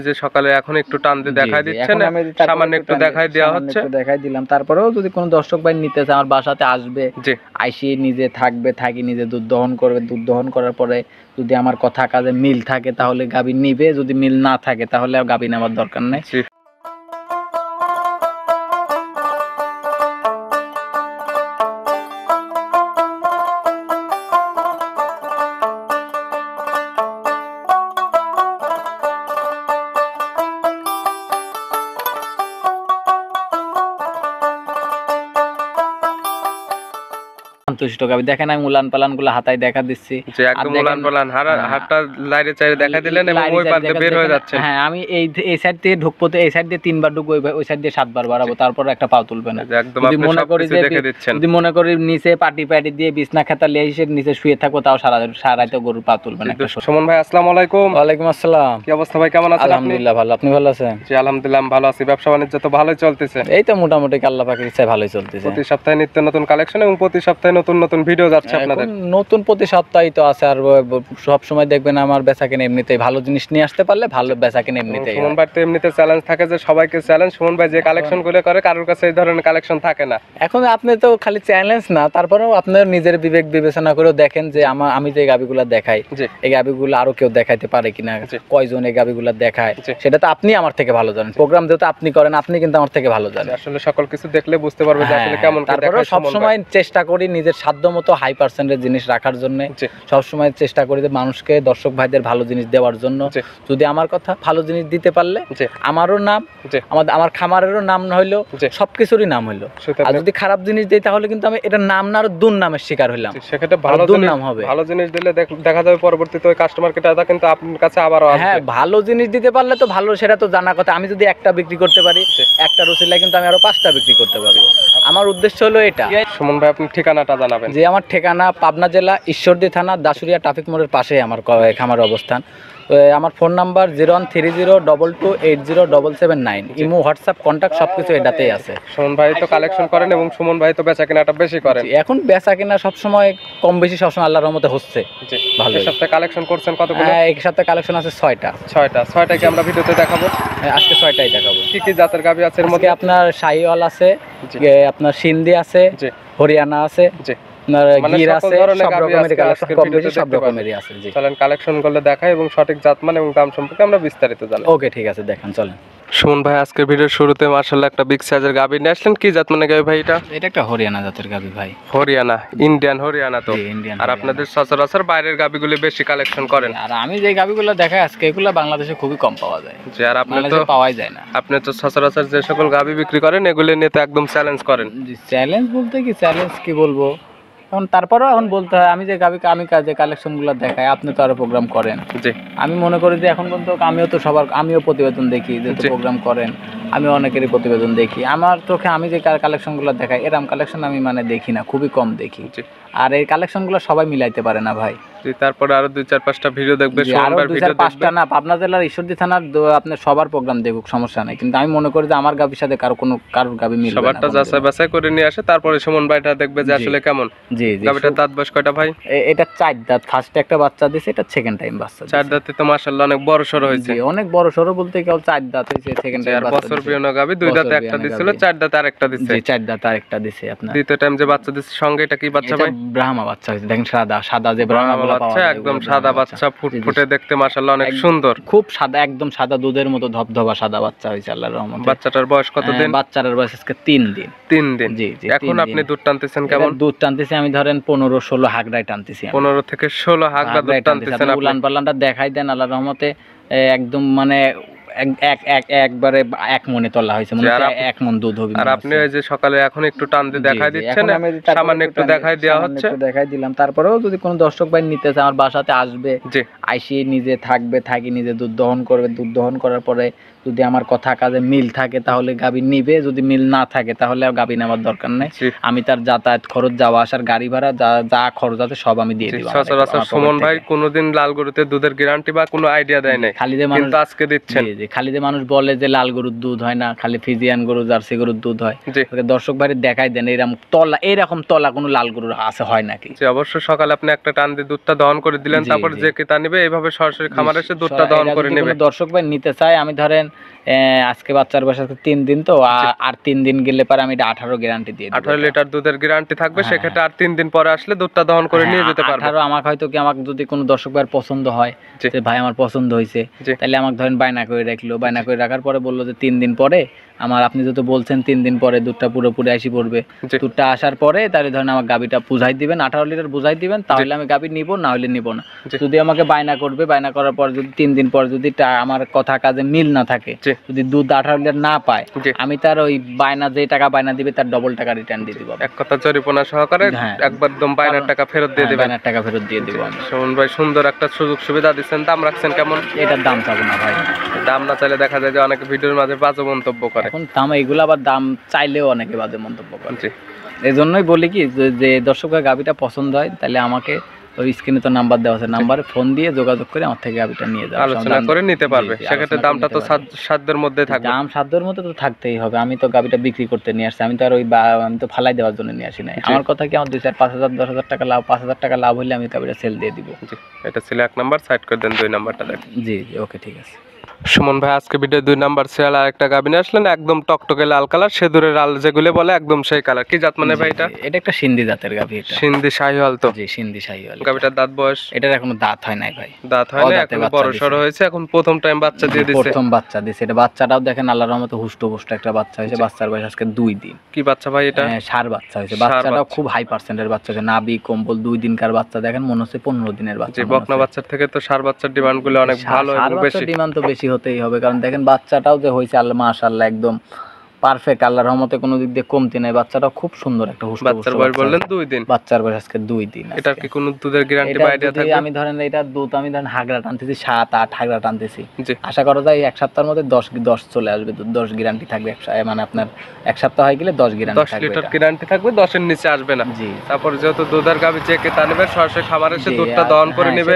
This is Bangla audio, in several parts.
যে সকালে এখন একটু টান দিয়ে দেখাই দিচ্ছেন, সামান্য একটু দেখাই দেওয়া হচ্ছে, দেখাই দিলাম। তারপরেও যদি কোনো দর্শক ভাই নিতে চায় আমার বাসাতে আসবে, আইসি নিজে থাকবে, থাকি নিজে দুধ দহন করবে, দুধ দহন করার পরে যদি আমার কথা কাজে মিল থাকে তাহলে গাভী নিবে, যদি মিল না থাকে তাহলে গাভী নেওয়ার দরকার নেই। সন্তুষ্ট গাভী দেখেন, আমি উলান পালান গুলো হাতায় দেখা দিচ্ছি, যে একদম উলান পালান হাতটা লাইরে চাইরে দেখা দিলেন এবং ওই পার দিয়ে বের হয়ে যাচ্ছে। হ্যাঁ, আমি এই সাইড দিয়ে ঢুকবো, এই সাইড দিয়ে 3 বার ঢুকবো, ওই সাইড দিয়ে 7 বার বাড়াবো, তারপর একটা পাও তুলবে না। একদম আপনি সবকিছু দেখে দিচ্ছেন। যদি মনে করি নিচে পাটি দিয়ে বিছনা খাতা লিয়ে এসে নিচে শুয়ে থাকবো, তাও সারাইতে গরুর পা তুলবে না। সুমন ভাই আসসালামু আলাইকুম। ওয়ালাইকুম আসসালাম। কি অবস্থা ভাই, কেমন আছেন? আলহামদুলিল্লাহ ভালো, আপনি ভালো আছেন? জি আলহামদুলিল্লাহ ভালো আছি। ব্যবসা বাণিজ্য তো ভালোই চলতেছে? এই তো মোটামুটি আল্লাহ পাকের ইচ্ছায় ভালোই চলতেছে। প্রতি সপ্তাহে নিত্য নতুন কালেকশন এবং প্রতি সপ্তাহে নতুন নতুন ভিডিও যাচ্ছে আপনাদের। নতুন প্রতি সপ্তাহেই তো আছে, আর সব সময় দেখবেন আমার বেচা কিনে এমনিতেই ভালো জিনিস নিয়ে আসতে পারলে ভালো বেচা কিনে এমনিতেই। সুমন ভাই তো এমনিতে চ্যালেঞ্জ থাকে যে সবাইকে চ্যালেঞ্জ, সুমন ভাই যে কালেকশন গুলো করে কারোর কাছে এই ধরনের কালেকশন থাকে না। এখন আপনি তো খালি চ্যালেঞ্জ না, তারপরেও আপনার নিজের বিবেক বিবেচনা করেও দেখেন যে আমি যে গাবিগুলা দেখাই এই গাবিগুলো আরো কেউ দেখাইতে পারে কিনা, কয়জন এই গাবিগুলা দেখায় সেটা তো আপনি আমার থেকে ভালো জানেন। প্রোগ্রাম যেহেতু আপনি করেন, আপনি কিন্তু আমার থেকে ভালো জানেন। আসলে সকল কিছু দেখলে বুঝতে পারবে যে আসলে কেমন। তারপরে সব সময় চেষ্টা করি নিজের সাধ্যমতো হাই পার্সেন্টের জিনিস রাখার জন্য, সবসময় চেষ্টা করি যে মানুষকে, দর্শক ভাইদের ভালো জিনিস দেওয়ার জন্য। যদি আমার কথা ভালো জিনিস দিতে পারলে আমারও নাম, আমার খামারেরও নাম হইলো, সবকিছুরই নাম হইলো। আর যদি খারাপ জিনিস দিই তাহলে কিন্তু আমি এটা নাম না, আরো দুর্নামের শিকার হইলাম। সেক্ষেত্রে ভালো দুর্নাম হবে। ভালো জিনিস দিলে দেখা যাবে পরবর্তীতে ওই কাস্টমারকে টাকা কিন্তু আপনার কাছে আবারও আসবে। হ্যাঁ, ভালো জিনিস দিতে পারলে তো ভালো, সেটা তো জানা কথা। আমি যদি একটা বিক্রি করতে পারি, একটা রসিলা কিন্তু আমি আরো 5টা বিক্রি করতে পারবো। আমার উদ্দেশ্য হলো এটা। সুমন ভাই আপনি ঠিকানাটা জানাবেন? যে আমার ঠিকানা পাবনা জেলা ঈশ্বরদী থানা দাসুরিয়া ট্রাফিক মোড়ের পাশে আমার খামার অবস্থান। আমার phone number 01302280779। Imo, WhatsApp, contact সবকিছু এটাতেই আছে। সুমন ভাই তো কালেকশন করেন এবং সুমন ভাই তো বেচা কেনাটা বেশি করেন। এখন বেচা কেনা সবসময় কম বেশি সবসময় আল্লাহর রহমতে হচ্ছে ভালো। এই সপ্তাহে কালেকশন করছেন কতগুলো? এই সপ্তাহে কালেকশন আছে 6টা। 6টা কি আমরা ভিডিওতে দেখাবো? আজকে 6টাই দেখাবো। কি কি জাতের গাভী আছে এর মধ্যে? আপনার শাহিওয়াল আছে, আপনার সিন্ধি আছে, হরিয়ানা আছে, কালেকশন করলে দেখাই এবং সঠিক জাতমান এবং দাম সম্পর্কে আমরা বিস্তারিত জানি। ওকে ঠিক আছে, দেখান চলেন। সুমন ভাই আজকের ভিডিওর শুরুতে মাশাআল্লাহ একটা বিগ সাইজের গাভী নিয়ে আসলেন। কি জাত মানে গাভী ভাই এটা? এটা একটা হরিয়ানা জাতের গাভী ভাই। হরিয়ানা, ইন্ডিয়ান হরিয়ানা তো। আর আপনাদের সচরাচর বাইরের গাভীগুলো বেশি কালেকশন করেন। আর আমি যে গাভীগুলো দেখাই আজকে এগুলো বাংলাদেশে খুবই কম পাওয়া যায়। যে আর আপনি তো পাওয়াই যায় না। আপনি তো সচরাচর যে সকল গাভী বিক্রি করেন এগুলো নিয়ে তো একদম চ্যালেঞ্জ করেন। চ্যালেঞ্জ বলতে কি, চ্যালেঞ্জ কি বলবো, এখন তারপরেও এখন বলতে হয় আমি যে গাভীকে আমি যে কালেকশনগুলো দেখাই, আপনি তো আরো প্রোগ্রাম করেন। আমি মনে করি যে এখন পর্যন্ত আমিও প্রতিবেদন দেখি, যেহেতু প্রোগ্রাম করেন আমি অনেকেরই প্রতিবেদন দেখি। আমার চোখে আমি যে কালেকশনগুলো দেখাই এরকম কালেকশন আমি দেখি না, খুবই কম দেখি। আর এই কালেকশনগুলো সবাই মিলাইতে পারে না ভাই। তারপরে আরো 2-4-5টা ভিডিও দেখবে, আরো 2-4-5টা না, পাবনা জেলার ঈশ্বরদী থানার আপনার সবার প্রোগ্রাম দেখুক, সমস্যা নাই। কিন্তু আমি মনে করি যে আমার গাভীর সাথে কারোর গাভী মিলবে না। সবারটা যাচাই বাছাই করে নিয়ে আসে, তারপরে সুমন ভাইটা দেখবে যে আসলে কেমন। জি গাভীটার দাঁত বয়স কয়টা ভাই? এটা 4 দাঁত। ফার্স্টে একটা বাচ্চা দিয়েছে, এটা সেকেন্ড টাইম বাচ্চা। 4 দাঁতে তো মাশাআল্লাহ অনেক বড় সরো হয়েছে। অনেক বড় সরো বলতে কেবল 4 দাঁত হয়েছে, সেকেন্ড টাইম বাচ্চা। বছর বিয়ানো গাভী, 2 দাঁতে একটা দিছিল, 4 দাঁতে আরেকটা দিছে। জি 4 দাঁতে আরেকটা দিছে আপনার। দ্বিতীয় টাইম যে বাচ্চা দিছে সঙ্গে এটা কি বাচ্চা ভাই? ব্রাহ্মা বাচ্চা হয়েছে। দেখেন সাদা যে ব্রাহ্মাগুলো পাওয়া যায়, একদম সাদা বাচ্চা, ফুটফুটে দেখতে মাশাআল্লাহ অনেক সুন্দর, খুব সাদা, একদম সাদা দুধের মতো ধবধবা সাদা বাচ্চা হয়েছে আল্লাহর রহমতে। বাচ্চাটার বয়স কত দিন? বাচ্চাটার বয়স আজকে 3 দিন। 3 দিন। জি। এখন আপনি দুধ টানতেছেন কেমন? দুধ টানতেছি আমি ধরেন 15-16 হাগড়ায় টানতেছি। 15 থেকে 16 হাগড়া দুধ টানতেছেন আপনি। উলান পালানটা দেখাই দেন আল্লাহর রহমতে, একদম একবারে 1 মনে তোলা হয়েছে, মানে 1 মন দুধ হবে। আর আপনি ওই যে সকালে এখন একটু টান দিয়ে দেখাই দিচ্ছেন, সামান্য একটু দেখাই দেওয়া হচ্ছে, দেখাই দিলাম। তারপরেও যদি কোনো দর্শক ভাই নিতে চায় আমার বাসাতে আসবে, আইসি নিজে থাকবে, থাকি নিজে দুধ দহন করবে, দুধ দহন করার পরে যদি আমার কথা কাজে মিল থাকে তাহলে গাভী নিবে, যদি মিল না থাকে তাহলে গাভী নেওয়ার দরকার নেই। আমি তার যাতায়াত খরচ, যাওয়া আসার গাড়ি ভাড়া যা খরচ আছে সব আমি দিয়ে দিব। সচরাচর সুমন ভাই কোনোদিন লাল গরুতে দুধের গ্যারান্টি বা কোনো আইডিয়া দেয় নাই, খালি যে মানুষ আজকে দিচ্ছেন। খালি যে মানুষ বলে যে লাল গরুর দুধ হয় না, খালি ফিজিয়ান গরু, জার্সি গরুর দুধ হয়। দর্শক ভাই দেখাই দেন এরকম তলা কোনো লাল গরুর আছে হয় নাকি? অবশ্য সকালে আপনি একটা টান দিয়ে দুধটা দহন করে দিলেন, তারপর যে ক্রেতা নিবে নেবে, এইভাবে সরাসরি খামারে এসে দুধটা দহন করে নেবে। দর্শক ভাই নিতে চায়, আমি ধরেন আজকে বাচ্চার বয়স 3 দিন, তো আর 3 দিন গেলে পরে আমি এটা 18 গ্যারান্টি দিয়ে দেব। 18 লিটার দুধের গ্যারান্টি থাকবে, সেক্ষেত্রে আর 3 দিন পরে আসলে দুধটা দহন করে নিয়ে যেতে পারবে। 18 আমাকে হয়তো কি, আমাকে যদি কোনো দর্শক ভাইয়ের পছন্দ হয় যে ভাই আমার পছন্দ হয়েছে, তাহলে আমাকে ধরেন বায়না করে রাখলো, বায়না করে রাখার পরে বললো যে 3 দিন পরে আমার, আপনি যত বলছেন 3 দিন পরে দুধটা পুরোপুরি আসি পড়বে, দুধটা আসার পরে তাহলে ধরেন আমার গাবিটা বুঝাই দিবেন, 18 লিটার বুঝাই দিবেন, তাহলে আমি গাবি নিব, না হলে নিব না। যদি আমাকে বায়না করবে, বায়না করার পর যদি 3 দিন পর যদি আমার কথা কাজে মিল না থাকে, যদি দুধ 18 লিটার না পায়, আমি তার ওই বায়না, যে টাকা বায়না দিবে তার ডবল টাকা রিটার্ন দিয়ে দিব। এক কথা জরিমানা সহকারে একবার দম বায়নার টাকা ফেরত দিয়ে দিবেন। বায়নার টাকা ফেরত দিয়ে দিব আমি। সুমন ভাই সুন্দর একটা সুযোগ সুবিধা দিচ্ছেন। দাম রাখছেন কেমন? এটার দাম চাবো না ভাই। দাম না চাইলে দেখা যায় যে অনেকে ভিডিওর মাঝে বাজে মন্তব্য করে। এখন দাম এগুলো আবার দাম চাইলেও অনেকে বাজে মন্তব্য করে। এই জন্যই বলি কি, যে দর্শকের গাবিটা পছন্দ হয় তাহলে আমাকে ওই স্ক্রিনে তো নাম্বার দেওয়া আছে, নাম্বারে ফোন দিয়ে যোগাযোগ করে আমার থেকে গাবিটা নিয়ে যাবে, আলোচনা করে নিতে পারবে। সেক্ষেত্রে দামটা তো সাধ্যের মধ্যে থাকবে। দাম সাধ্যের মধ্যে তো থাকতেই হবে। আমি তো গাবিটা বিক্রি করতে নিয়ে আসছি, আমি তো আর ওই আমি তো ফালাই দেওয়ার জন্য নিয়ে আসি নাই। আমার কথা কি, আমার 2-4-5,000 10,000 টাকা লাভ, 5,000 টাকা লাভ হলে আমি গাবিটা সেল দিয়ে দিব। এটা ছিল 1 নাম্বার, সাইড করে দেন 2 নাম্বারটা দেখেন। জি ওকে, ঠিক আছে। সুমন ভাই আজকে ভিডিও 2 নাম্বার সিরিয়াল আর একটা গাবি নিয়ে আসলেন, একদম টকটকে লাল কালার, সেদুরের লাল যেগুলো বলে একদম সেই কালার। কি জাত মানে ভাই এটা? এটা একটা সিন্ধি জাতের গাবি। এটা সিন্ধি শাহিওয়াল তো? জি সিন্ধি শাহিওয়াল। গাবিটার দাঁত বয়স? এটার এখনো দাঁত হয় নাই ভাই। দাঁত হয় না, এখন বড় সরো হয়েছে, এখন প্রথম টাইম বাচ্চা দিয়ে দিয়েছে। প্রথম বাচ্চা দিয়েছে। এটা বাচ্চাটাও দেখেন আল্লাহর রহমতে হুষ্টপুষ্ট একটা বাচ্চা হয়েছে। বাচ্চার বয়স আজকে 2 দিন। কি বাচ্চা ভাই এটা? ষাঁড় বাচ্চা হয়েছে। বাচ্চাটাও খুব হাই পার্সেন্টের বাচ্চা হয়েছে, নাভি কম্বল 2 দিনকার বাচ্চা, দেখেন মনে হচ্ছে 15 দিনের বাচ্চা। বকনা বাচ্চার থেকে তো ষাঁড় বাচ্চার ডিমান্ড গুলো অনেক ভালো এবং বেশি। ডিমান্ড তো বেশি হতেই হবে, কারণ দেখেন বাচ্চাটাও যে হয়েছে আল্লাহ মাশাআল্লাহ একদম পারফেক্ট, আল্লাহর রহমতে কোনো দিক দিয়ে কমতি নাই। বাচ্চাটাও খুব সুন্দর একটা হুষ্ট। বাচ্চার বয়স বললেন 2 দিন। বাচ্চার বয়স আজকে 2 দিন। এটা কি কোনো দুধের গ্যারান্টি বা আইডিয়া থাকবে? আমি ধরেন এটা দুধ, আমি ধরেন হাগড়া টানতেছি 7-8 হাগড়া টানতেছি, আশা করা যায় 1 সপ্তাহের মধ্যে 10 চলে আসবে দুধ। 10 গ্যারান্টি থাকবে, মানে আপনার 1 সপ্তাহ হয়ে গেলে 10 গ্যারান্টি থাকবে। 10 লিটার গ্যারান্টি থাকবে, 10 এর নিচে আসবে না। জি। তারপর যেহেতু দুধের গাবি চেকে তা নেবে, সরাসরি খামারে এসে দুধটা দহন করে নেবে।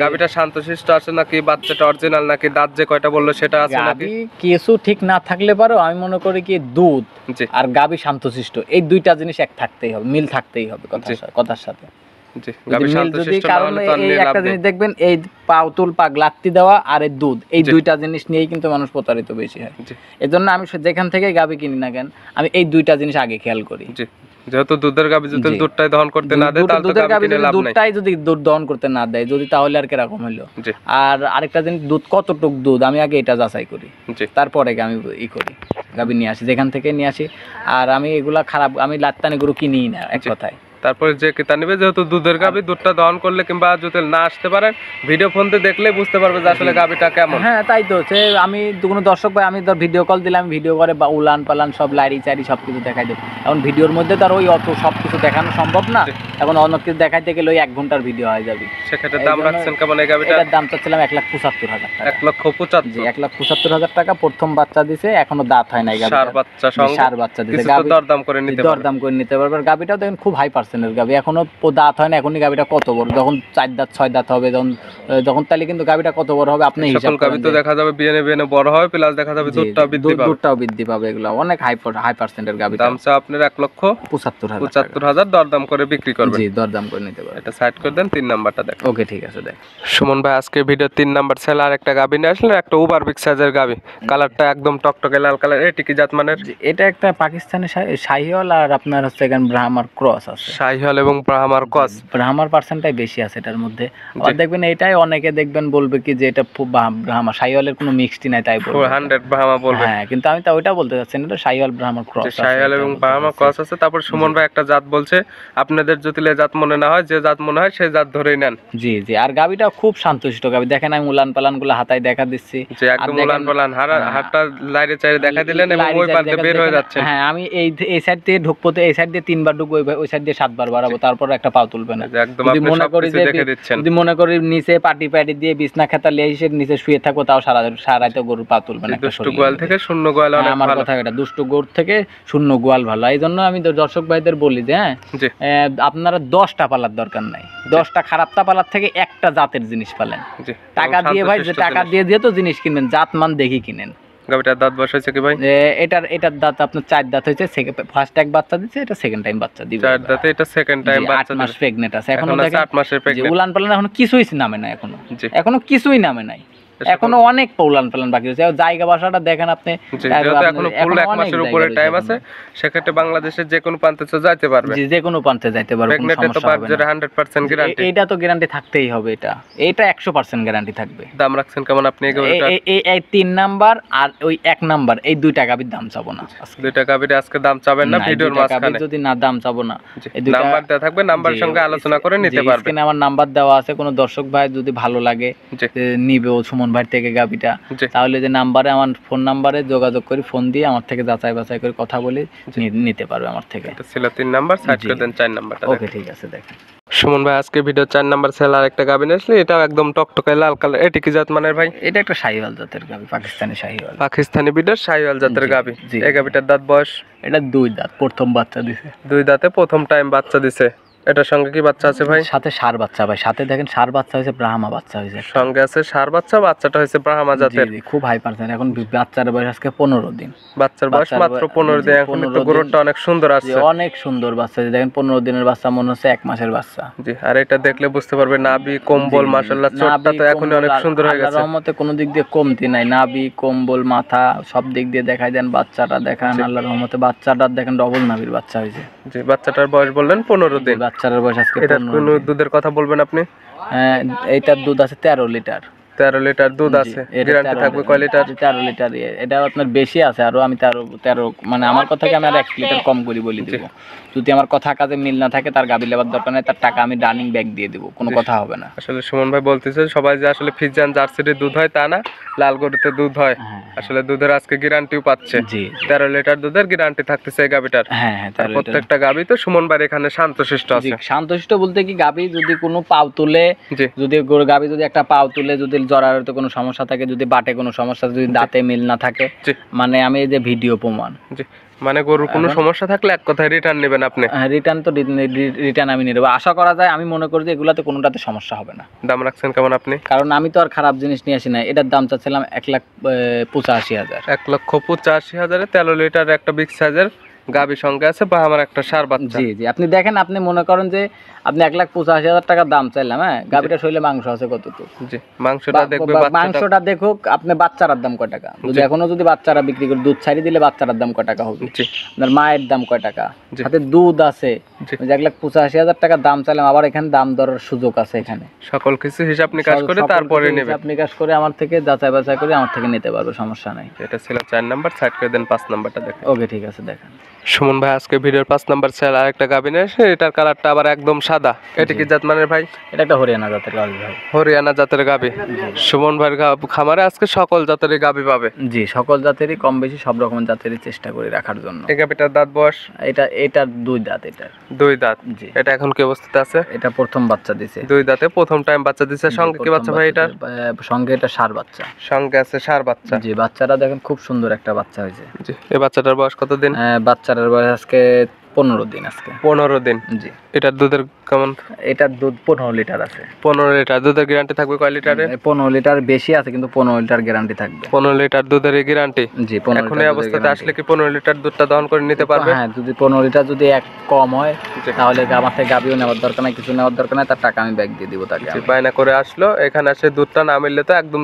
গাবিটা শান্তশিষ্ট আছে নাকি, বাচ্চাটা অরিজিনাল নাকি, দাঁত যে কয়টা বললো সেটা আছে নাকি, কিছু ঠিক না থাকলে পারো, আমি মনে করি কি দুধ আর গাবি শান্তশিষ্ট, এই 2টা জিনিস এক থাকতেই হবে, মিল থাকতেই হবে কথার সাথে। কারণ এই একটা জিনিস দেখবেন, এই পাউতুল পাক লাত্তি দেওয়া আর এই দুধ, এই 2টা জিনিস নিয়েই কিন্তু মানুষ প্রতারিত বেশি হয়। এজন্য আমি যেখান থেকে গাবি কিনি না কেন, আমি এই 2টা জিনিস আগে খেয়াল করি। যেহেতু দুধের গাবি যদি দুধটাই দহন করতে না দেয়, তাহলে দুধের গাবি যদি দুধটাই যদি দুধ দহন করতে না দেয়, যদি, তাহলে আর কিরকম হলো। আর আরেকটা জিনিস, দুধ কতটুক দুধ, আমি আগে এটা যাচাই করি, তারপরে আমি ই করি, গাবি নিয়ে আসি যেখান থেকে নিয়ে আসি। আর আমি এগুলা খারাপ, আমি লাত্তানি গরু কিনি না এক কথায়। তারপরে যে ক্রেতা নেবে, যেহেতু দুধের গাবি, দুধটা দহন করলে কিংবা যদি না আসতে পারেন, ভিডিও ফোন দিয়ে দেখলে বুঝতে পারবে যে আসলে গাবিটা কেমন। হ্যাঁ তাই তো, সে আমি কোনো দর্শক ভাই, আমি ধর ভিডিও কল দিলাম, ভিডিও করে বা উলান পালান সব লাইরি চারি সব কিছু দেখাই দেবো। এখন ভিডিওর মধ্যে তার ওই অত সব কিছু দেখানো সম্ভব না, এখন অন্য কিছু দেখাইতে গেলে ওই 1 ঘন্টার ভিডিও হয়ে যাবে। সেক্ষেত্রে দাম রাখছেন কেমন এই গাবিটা? এটার দাম চাচ্ছিলাম 1,75,000 টাকা। 1,75,000? 1,75,000 টাকা। প্রথম বাচ্চা দিছে, এখনো দাঁত হয় নাই। ষাঁড় বাচ্চা সঙ্গে ষাঁড় বাচ্চা দিছে, গাবি দরদাম করে নিতে পারবে। গাবিটাও দেখেন খুব হাই পার্সেন্টের গাবি, এখনো দাঁত হয় না। এখনই গাবিটা কত বড়, যখন 4 দাঁত 6 দাঁত হবে, যখন তাহলে কিন্তু গাবিটা কত বড় হবে আপনি হিসাব করেন। গাবি তো দেখা যাবে বিএনএ বড় হবে, প্লাস দেখা যাবে দুধটাও বৃদ্ধি পাবে। এগুলো অনেক হাই পার্সেন্টের গাবি। দাম চা আপনার 1,75,000 দরদাম করে বিক্রি করবেন। জি, দরদাম করে নিতে পারবেন। এটা সাইড করে দেন, 3 নাম্বারটা দেখেন। ওকে ঠিক আছে, দেখ। সুমন ভাই আজকে ভিডিও 3 নাম্বার সেল আর একটা গাবি নিয়ে আসলেন, একটা ওভার বিগ সাইজের গাবি, কালারটা একদম টকটকে লাল কালার। এটি কি জাত মানের? এটা একটা পাকিস্তানি শাহিওয়াল, আর আপনার হচ্ছে এখানে ব্রাহ্মার ক্রস আছে। শাহিওয়াল এবং ব্রাহ্মার ক্রস, ব্রাহ্মার পার্সেন্টটাই বেশি আছে এটার মধ্যে। আর দেখবেন এটাই অনেকে দেখবেন বলবে কি যে এটা ব্রাহ্মা, শাহিওয়ালের কোনো মিক্সটি নাই তাই বলবে, 100 ব্রাহ্মা বলবে। হ্যাঁ, কিন্তু আমি তো ওইটা বলতে চাচ্ছি না, এটা শাহিওয়াল ব্রাহ্মার ক্রস, শাহিওয়াল এবং ব্রাহ্মা ক্রস আছে। তারপর সুমন ভাই একটা জাত বলছে, আপনাদের যদি জাত মনে না হয়, যে জাত মনে হয় সেই জাত ধরেই নেন। জি জি। আর গাবিটা খুব শান্তশিষ্ট গাবি, দেখেন আমি উলান পালান গুলো হাতায় দেখা দিচ্ছি, যে একদম উলান পালান, হাতটা লাইরে চাইরে দেখা দিলেন এবং ওই পার দিয়ে বের হয়ে যাচ্ছে। হ্যাঁ, আমি এই সাইড থেকে ঢুকবো, তো এই সাইড দিয়ে 3 বার ঢুকবো, ওই সাইড দিয়ে 7 বার বাড়াবো, তারপর একটা পাও তুলবে না। একদম আপনি সবকিছু দেখে দিচ্ছেন। যদি মনে করি নিচে পাটি দিয়ে বিছনা খাতা লিয়ে এসে নিচে শুয়ে থাকবো, তাও সারাইতে গরুর পা তুলবে না। দুষ্ট গোয়াল থেকে শূন্য গোয়াল অনেক ভালো। আমার কথা এটা, দুষ্ট গরু থেকে শূন্য গোয়াল ভালো। এই জন্য আমি দর্শক ভাইদের বলি যে হ্যাঁ, আপনারা 10টা পালার দরকার নাই, 10টা খারাপটা পালার থেকে একটা জাতের জিনিস পালেন। টাকা দিয়ে ভাই, যে টাকা দিয়ে তো জিনিস কিনবেন, জাত মান দেখি কিনেন। গাবিটার দাঁত বয়স হয়েছে কি ভাই? এটার দাঁত আপনার 4 দাঁত হয়েছে, ফার্স্ট এক বাচ্চা দিচ্ছে, এটা সেকেন্ড টাইম বাচ্চা দিবে। 4 দাঁতে, এটা সেকেন্ড টাইম বাচ্চা 8 মাস প্রেগন্যান্ট আছে এখনো, আছে দেখেন 8 মাসের প্রেগন্যান্ট। উলান পালান এখনো কিছুই নামে না, এখনো কিছুই নামে নাই, এখনো অনেক উলান পালান বাকি আছে। জায়গা বাসাটা দেখেন আপনি, এখনো ফুল 1 মাসের উপরে টাইম আছে, সেক্ষেত্রে বাংলাদেশের যে কোনো প্রান্তে যাইতে পারবে। জি, যে কোনো প্রান্তে যাইতে পারবে, কোনো প্রেগন্যান্টে তো সমস্যা হবে না। 100% গ্যারান্টি। এটা তো গ্যারান্টি থাকতেই হবে, এটা 100% গ্যারান্টি থাকবে। দাম রাখছেন কেমন আপনি? এই 3 নাম্বার আর ওই 1 নাম্বার, এই 2 টাকা গাবির দাম চাবো না। 2 টাকা গাবির আজকে দাম চাবেন না ভিডিওর মাঝখানে? যদি না দাম চাবো না, এই 2 নাম্বার দেওয়া থাকবে, নাম্বারের সঙ্গে আলোচনা করে নিতে পারবে। এখানে আমার নাম্বার দেওয়া আছে, কোনো দর্শক ভাই যদি ভালো লাগে নিবে ও সুমন ভাই থেকে গাবিটা, তাহলে যে নাম্বারে, আমার ফোন নাম্বারে যোগাযোগ করে ফোন দিয়ে আমার থেকে যাচাই বাছাই করে কথা বলে নিতে পারবে আমার থেকে। এটা ছিল 3 নাম্বার, সাইড করে দেন 4 নাম্বারটা। ওকে, ঠিক আছে। দেখেন সুমন ভাই আজকে ভিডিও 4 নাম্বার সেল আর একটা গাবি আসলে, এটা একদম টকটকে লাল কালার। এটা কি জাত মানের ভাই? এটা একটা শাহিওয়াল জাতের গাবি, পাকিস্তানি শাহিওয়াল। পাকিস্তানি বিডার শাহিওয়াল জাতের গাবি। এই গাবিটার দাঁত বয়স? এটা 2 দাঁত, প্রথম বাচ্চা দিছে। 2 দাঁতে প্রথম টাইম বাচ্চা দিছে। এটার সঙ্গে কি বাচ্চা আছে ভাই? সাথে ষাঁড় বাচ্চা ভাই, সাথে দেখেন ষাঁড় বাচ্চা হয়েছে, ব্রাহ্মা বাচ্চা হয়েছে। সঙ্গে আছে ষাঁড় বাচ্চা, বাচ্চাটা হয়েছে ব্রাহ্মা জাতের। খুব হাই পার্সেন্ট। এখন বাচ্চার বয়স আজকে 15 দিন। বাচ্চার বয়স মাত্র 15 দিন। এখন তো গরুটা অনেক সুন্দর আছে, অনেক সুন্দর বাচ্চা। দেখেন 15 দিনের বাচ্চা, মনে হচ্ছে 1 মাসের বাচ্চা। জি, আর এটা দেখলে বুঝতে পারবে নাভি কম্বল মাশাআল্লাহ চোটটা তো এখন অনেক সুন্দর হয়ে গেছে। আল্লাহর রহমতে কোনো দিক দিয়ে কমতি নাই, নাভি কম্বল মাথা সব দিক দিয়ে দেখাই দেন। বাচ্চাটা দেখেন আল্লাহর রহমতে, বাচ্চাটার দেখেন ডবল নাভির বাচ্চা হয়েছে। জি, বাচ্চাটার বয়স বললেন 15 দিন। বাচ্চাটার বয়স আজকে 15 দিন। কোন দুধের কথা বলবেন আপনি? এইটার দুধ আছে 13 লিটার। 13 লিটার দুধ আছে। গ্যারান্টি থাকবে কয় লিটার? 13 লিটার। এটা আপনার বেশি আছে আরো, আমি 13 মানে আমার কথা কি, আমি আর 1 লিটার কম করে বলি দিব। যদি আমার কথা কাজে মিল না থাকে, তার গাবি লেবার দরকার নেই, তার টাকা আমি রানিং ব্যাগ দিয়ে দিব, কোনো কথা হবে না। আসলে সুমন ভাই বলতেছে সবাই যে আসলে ফ্রিজিয়ান জার্সির দুধ হয় তা না, লাল গরুতে দুধ হয়। আসলে দুধের আজকে গ্যারান্টিও পাচ্ছে। জি, 13 লিটার দুধের গ্যারান্টি থাকতেছে এই গাবিটার। হ্যাঁ, প্রত্যেকটা গাবি তো সুমন ভাই এখানে শান্তশিষ্ট আছে। শান্তশিষ্ট বলতে কি, গাবি যদি কোনো পাও তুলে, যদি গাবি যদি একটা পাও তুলে, যদি জরায়ুতে কোনো সমস্যা থাকে, যদি বাটে কোনো সমস্যা, যদি দাঁতে মিল না থাকে, মানে আমি এই যে ভিডিও প্রমাণ, মানে গরুর কোনো সমস্যা থাকলে এক কথায় রিটার্ন নেবেন আপনি? রিটার্ন তো রিটার্ন আমি নিয়ে নেবো, আশা করা যায়। আমি মনে করি যে এগুলাতে কোনোটাতে সমস্যা হবে না। দাম রাখছেন কেমন আপনি? কারণ আমি তো আর খারাপ জিনিস নিয়ে আসি না। এটার দাম চাচ্ছিলাম 1,85,000। 1,85,000 13 লিটার একটা বিগ সাইজের গাবি সঙ্গে আছে বা আমার একটা ষাঁড় বাচ্চা। জি জি, আপনি দেখেন, আপনি মনে করেন যে আপনি 1,85,000 টাকা দাম চাইলাম, হ্যাঁ, গাবিটা শরীরে মাংস আছে কতটুকু? জি, মাংসটা দেখবে, মাংসটা দেখুক। আপনি বাচ্চাটার দাম কয় টাকা? যদি এখনো যদি বাচ্চারা বিক্রি করে দুধ ছাড়ি দিলে বাচ্চাটার দাম কয় টাকা হবে? জি, আপনার মায়ের দাম কয় টাকা? সাথে দুধ আছে। 1,85,000 টাকা দাম চাইলাম, আবার এখানে দাম দরের সুযোগ আছে। এখানে সকল কিছু হিসাব নিকাশ করে তারপরে নেবে, হিসাব নিকাশ করে আমার থেকে যাচাই বাছাই করে আমার থেকে নিতে পারবে, সমস্যা নাই। এটা ছিল 4 নাম্বার, সাইড করে দেন 5 নাম্বারটা দেখেন। ওকে, ঠিক আছে। দেখেন সুমন ভাই আজকে ভিডিওর 5 নাম্বার সেল আরেকটা গাবি নিয়ে এসে, এটার কালারটা আবার একদম সাদা। এটা কি জাত মানের ভাই? এটা একটা হরিয়ানা জাতের গাবি ভাই। হরিয়ানা জাতের গাবি। সুমন ভাইয়ের খামারে আজকে সকল জাতেরই গাবি পাবে। জি, সকল জাতেরই, কম বেশি সব রকম জাতেরই চেষ্টা করে রাখার জন্য। এই গাবিটার দাঁত বয়স? এটার 2 দাঁত। এটার 2 দাঁত। জি, এটা এখন কি অবস্থাতে আছে? এটা প্রথম বাচ্চা দিছে। 2 দাঁতে প্রথম টাইম বাচ্চা দিছে। সঙ্গে কি বাচ্চা ভাই? এটার সঙ্গে এটা ষাঁড় বাচ্চা। সঙ্গে আছে ষাঁড় বাচ্চা। জি, বাচ্চাটা দেখেন খুব সুন্দর একটা বাচ্চা হয়েছে। জি, এই বাচ্চাটার বয়স কত দিন? বাচ্চাটার বয়স আজকে 15 দিন। আজকে 15 দিন। জি, এটার দুধের কেমন? এটার দুধ 15 লিটার আছে। 15 লিটার দুধের গ্যারান্টি থাকবে কয় লিটারে? 15 লিটার বেশি আছে, কিন্তু 15 লিটার গ্যারান্টি থাকবে। 15 লিটার দুধের গ্যারান্টি? জি, এখন এই অবস্থাতে আসলে কি 15 লিটার দুধটা দহন করে নিতে পারবে? হ্যাঁ, যদি 15 লিটার যদি এক কম হয়, তাহলে আমার থেকে গাবিও নেওয়ার দরকার নাই, কিছু নেওয়ার দরকার নাই, তার টাকা আমি ব্যাক দিয়ে দিব তাকে। বায়না করে আসলো, এখানে আসে দুধটা না মিললে তো একদম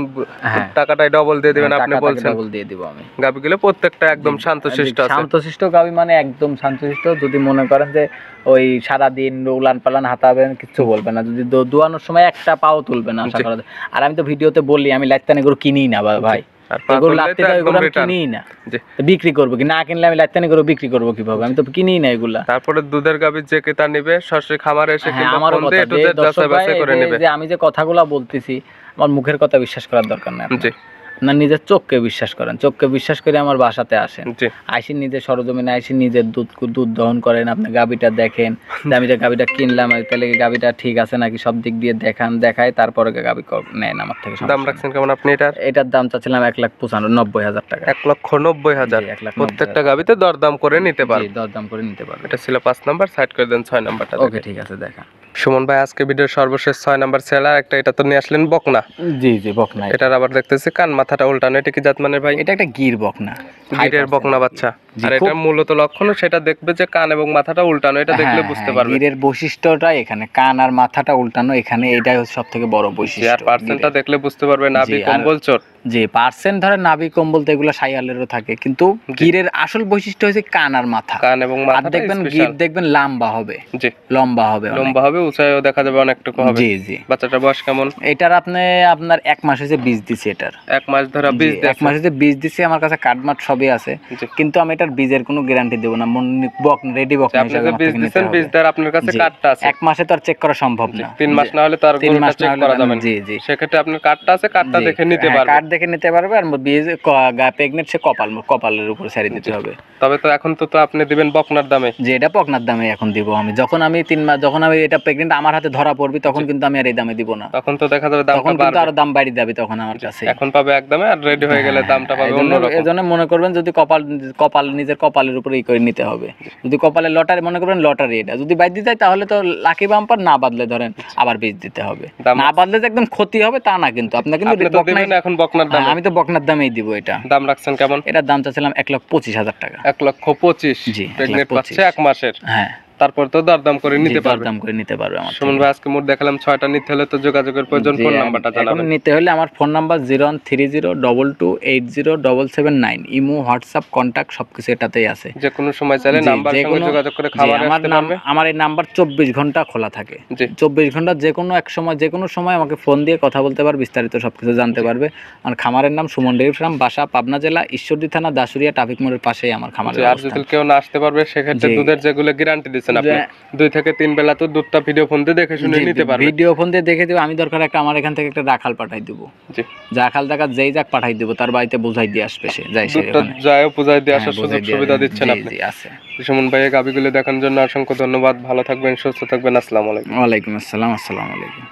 টাকাটাই ডবল দিয়ে দিবেন আপনি বলছেন? ডবল দিয়ে দিব আমি। গাবিগুলো প্রত্যেকটা একদম শান্তশিষ্ট আছে। শান্তশিষ্ট গাবি মানে একদম শান্তশিষ্ট। যদি মনে করেন যে ওই সারাদিন উলান পালান হাতাবেন, কিছু বলবে না। যদি দোয়ানোর সময় একটা পাও তুলবে না, আশা করা যায়। আর আমি তো ভিডিওতে বললি, আমি লাইতানি গরু কিনি না ভাই, বিক্রি করবো কি? না কিনলে আমি লাইতানি গরু বিক্রি করবো কিভাবে? আমি তো কিনি না এগুলা। তারপরে দুধের গাবি যে ক্রেতা নেবে সরাসরি খামারে এসে আমার আমি যে কথাগুলা বলতেছি, আমার মুখের কথা বিশ্বাস করার দরকার নাই। না, নিজের চোখকে বিশ্বাস করেন, চোখকে বিশ্বাস করে আমার বাসাতে আসেন, আইসি নিজের সরজমিনে আইসি নিজের দুধ দহন করেন, আপনি গাবিটা দেখেন, আমি যে গাবিটা কিনলাম তাহলে গাবিটা ঠিক আছে নাকি, সব দিক দিয়ে দেখায় তারপরে গাবি নেন আমার থেকে। দাম রাখছেন কেমন আপনি? এটার দাম চাচ্ছিলাম 1,95,000 টাকা। 1,90,000। প্রত্যেকটা গাবিতে দরদাম করে নিতে পারবে। দরদাম করে নিতে পারবে। এটা ছিল 5 নাম্বার, সাইড করে দেন 6 নাম্বারটা। ওকে, ঠিক আছে। দেখা সুমন ভাই আজকে ভিডিওর সর্বশেষ 6 নাম্বার সেলার একটা, এটা তো নিয়ে আসলেন বকনা। জি জি বকনা। এটার আবার দেখতেছি কান মাথাটা উল্টানো, এটা কি জাতমানের ভাই? এটা একটা গির বকনা, গিরের বকনা বাচ্চা। আর এটা মূলত লক্ষণ সেটা দেখবে যে কান এবং মাথাটা উল্টানো, এটা দেখলে বুঝতে পারবে। গিরের বৈশিষ্ট্যটা এখানে কান আর মাথাটা উল্টানো, এখানে এটাই হচ্ছে সবথেকে বড় বৈশিষ্ট্য। আর পার্সেন্টটা দেখলে বুঝতে পারবে নাভি কম্বল চোট। জি পার্সেন্ট ধরে নাভি কম্বল তো এগুলো শাইওয়ালেরও থাকে, কিন্তু গিরের আসল বৈশিষ্ট্য হচ্ছে কান আর মাথা। কান এবং মাথা দেখবেন গির দেখবেন লম্বা হবে। জি লম্বা হবে, লম্বা হবে, উঁচাইও দেখা যাবে অনেকটুকু হবে। জি জি। বাচ্চাটার বয়স কেমন? এটার আপনার 1 মাস হয়েছে বীজ দিছি। এটার 1 মাস ধরে বীজ দিয়েছে। 1 মাস হয়েছে বীজ দিছি, আমার কাছে কার্ডমার্ক সবই আছে, কিন্তু আমি এটার বীজের কোনো গ্যারান্টি দেব না। রেডি বক আপনি যে বীজ দিবেন বীজদার আপনার কাছে কার্ডটা আছে। 1 মাসে তো আর চেক করা সম্ভব না। 3 মাস না হলে তো আর গরুটা চেক করা যাবে না। জি জি। সেক্ষেত্রে আপনার কার্ডটা আছে, কার্ডটা দেখে নিতে পারবে। কার্ড দেখে নিতে পারবে। আর বীজ প্রেগনেন্ট সে কপালের উপর ছেড়ে দিতে হবে। তবে তো এখন তো আপনি দিবেন বকনার দামে। যে এটা বকনার দামে এখন দিব আমি। যখন আমি 3 মাস, যখন আমি এটা প্রেগনেন্ট আমার হাতে ধরা পড়বে, তখন কিন্তু আমি আর এই দামে দিব না। তখন তো দেখা যাবে দামটা বাড়বে, আরো দাম বাড়ি যাবে তখন আমার কাছে। এখন পাবে একদমে, আর রেডি হয়ে গেলে দামটা পাবে অন্যরকম। এজন্য মনে করবেন যদি কপাল নিজের কপালের উপরে করে নিতে হবে। যদি কপালে লটারি মনে করবেন, লটারি এটা যদি বাইর দিতে যায় তাহলে তো লাকি বাম্পার, না বাদলে ধরেন আবার বীজ দিতে হবে। না বাদলে যে একদম ক্ষতি হবে তা না, কিন্তু আপনার কিন্তু এখন বকনার দাম। আমি তো বকনার দামেই দিব। এটা দাম রাখছেন কেমন? এটার দাম চাচ্ছিলাম 1,25,000 টাকা। 1,25,000। জি, প্রেগনেন্ট বাচ্চা 1 মাসের। হ্যাঁ, তারপর তো দরদাম করে নিতে পারবে। দরদাম করে নিতে পারবে আমার। সুমন ভাই আজকে মোট দেখালাম 6টা, নিতে হলে তো যোগাযোগের প্রয়োজন। ফোন নাম্বারটা জানাবেন। নিতে হলে আমার phone number 013022807779। Imo, WhatsApp, contact সবকিছু এটাতেই আছে। যে কোনো সময় চাইলে নাম্বার সঙ্গে যোগাযোগ করে খামারে আসতে পারবে। আমার এই নাম্বার 24 ঘন্টা খোলা থাকে। 24 ঘন্টা যে কোনো সময় আমাকে ফোন দিয়ে কথা বলতে পারবে, বিস্তারিত সবকিছু জানতে পারবে। আমার খামারের নাম সুমন ডেইরি ফার্ম, বাসা পাবনা জেলা ঈশ্বরদী থানা দাসুরিয়া ট্রাফিক মোড়ের পাশেই আমার খামার। আর যদি কেউ না আসতে পারবে সেক্ষেত্রে দুধের যেগুলো গ্যারান্টি দিচ্ছেন আপনি, 2 থেকে 3 বেলা তো দুধটা ভিডিও ফোন দিয়ে দেখে শুনে নিতে পারবে। ভিডিও ফোন দিয়ে দেখে দিব। আমি দরকার একটা আমার এখান থেকে একটা রাখাল পাঠাই দিব। জি, রাখাল টাকা যেই যাক পাঠাই দিব, তার বাড়িতে বুঝাই দিয়ে আসবে সে। যাই সে যায় বুঝাই দিয়ে আসার সুযোগ সুবিধা দিচ্ছেন আপনি। জি আছে। সুমন ভাই গাবিগুলো দেখার জন্য অসংখ্য ধন্যবাদ। ভালো থাকবেন, সুস্থ থাকবেন। আসসালামু আলাইকুম। ওয়ালাইকুম আসসালাম। আসসালামু আলাইকুম।